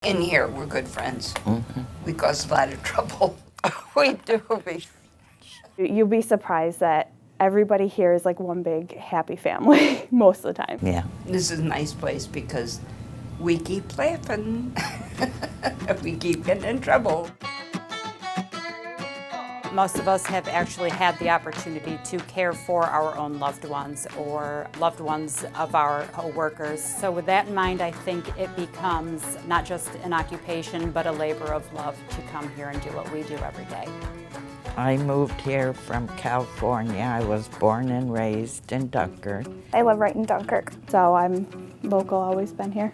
In here, we're good friends. We cause a lot of trouble. We do. You'll be surprised that everybody here is like one big happy family most of the time. Yeah. This is a nice place because we keep laughing. We keep getting in trouble. Most of us have actually had the opportunity to care for our own loved ones or loved ones of our co-workers. So with that in mind, I think it becomes not just an occupation, but a labor of love to come here and do what we do every day. I moved here from California. I was born and raised in Dunkirk. I live right in Dunkirk, so I'm local, always been here.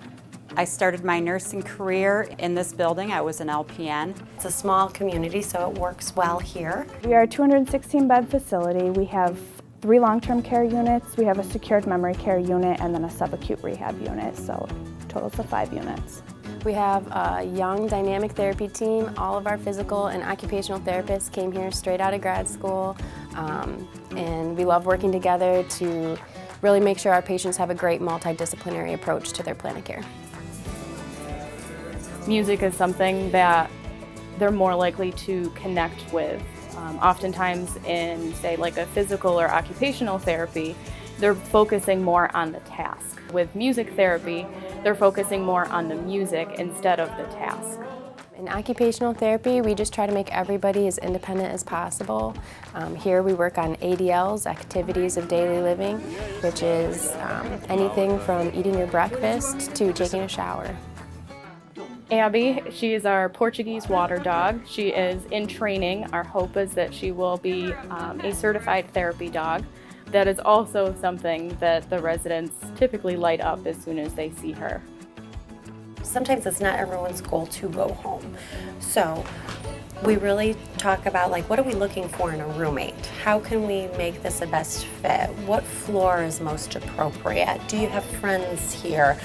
I started my nursing career in this building. I was an LPN. It's a small community, so it works well here. We are a 216-bed facility. We have 3 long-term care units. We have a secured memory care unit and then a subacute rehab unit, so totals of 5 units. We have a young dynamic therapy team. All of our physical and occupational therapists came here straight out of grad school, and we love working together to really make sure our patients have a great multidisciplinary approach to their plan of care. Music is something that they're more likely to connect with. Oftentimes in, say, like a physical or occupational therapy, they're focusing more on the task. With music therapy, they're focusing more on the music instead of the task. In occupational therapy, we just try to make everybody as independent as possible. Here we work on ADLs, activities of daily living, which is anything from eating your breakfast to taking a shower. Abby, she is our Portuguese water dog. She is in training. Our hope is that she will be a certified therapy dog. That is also something that the residents typically light up as soon as they see her. Sometimes it's not everyone's goal to go home. So we really talk about, like, what are we looking for in a roommate? How can we make this a best fit? What floor is most appropriate? Do you have friends here?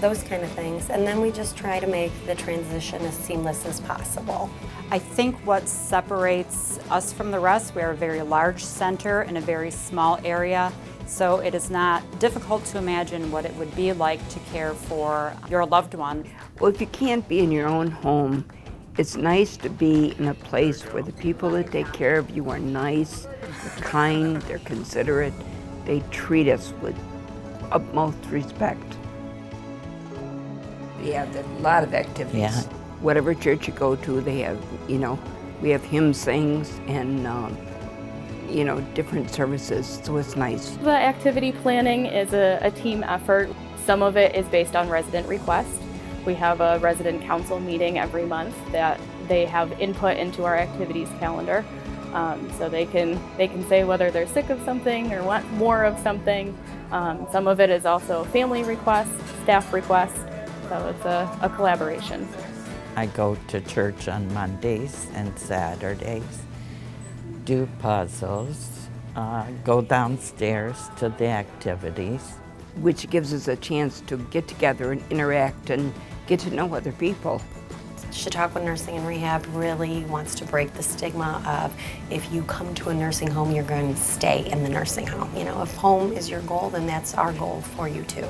Those kind of things. And then we just try to make the transition as seamless as possible. I think what separates us from the rest, we are a very large center in a very small area, so it is not difficult to imagine what it would be like to care for your loved one. Well, if you can't be in your own home, it's nice to be in a place where the people that take care of you are nice, they're kind, they're considerate, they treat us with utmost respect. Yeah, there's a lot of activities. Yeah. Whatever church you go to, they have, we have hymn sings and, different services, so it's nice. The activity planning is a team effort. Some of it is based on resident request. We have a resident council meeting every month that they have input into our activities calendar. So they can say whether they're sick of something or want more of something. Some of it is also family requests, staff requests. So it's a collaboration. I go to church on Mondays and Saturdays, do puzzles, go downstairs to the activities. Which gives us a chance to get together and interact and get to know other people. Chautauqua Nursing and Rehab really wants to break the stigma of if you come to a nursing home, you're going to stay in the nursing home. If home is your goal, then that's our goal for you too.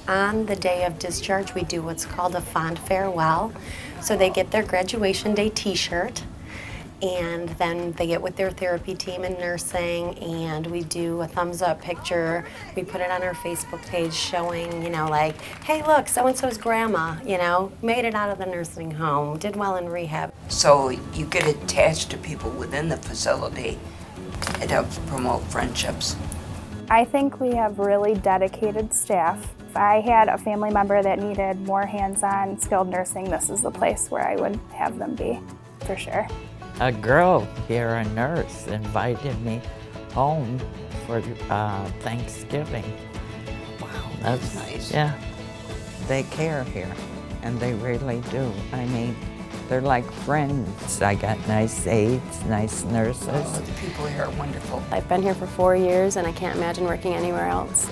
On the day of discharge, we do what's called a fond farewell. So they get their graduation day t-shirt, and then they get with their therapy team in nursing, and we do a thumbs up picture. We put it on our Facebook page showing, like, hey, look, so-and-so's grandma, made it out of the nursing home, did well in rehab. So you get attached to people within the facility. It helps promote friendships. I think we have really dedicated staff. If I had a family member that needed more hands-on skilled nursing, this is the place where I would have them be, for sure. A girl here, a nurse, invited me home for Thanksgiving. Wow, That's nice. Yeah, they care here, and they really do. I mean, they're like friends. I got nice aides, nice nurses. Oh, the people here are wonderful. I've been here for 4 years and I can't imagine working anywhere else.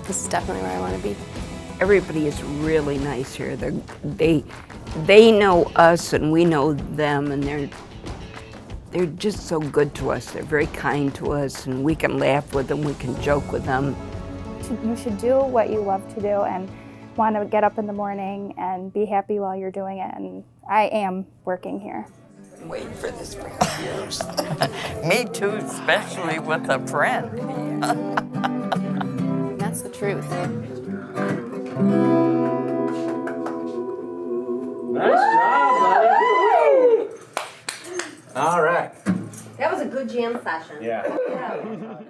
This is definitely where I want to be. Everybody is really nice here. They know us and we know them, and they're just so good to us. They're very kind to us, and we can laugh with them, we can joke with them. You should do what you love to do, and want to get up in the morning and be happy while you're doing it, and I am working here. Wait for this for years. Me too, especially with a friend. That's the truth. Nice job, buddy. All right. That was a good jam session. Yeah.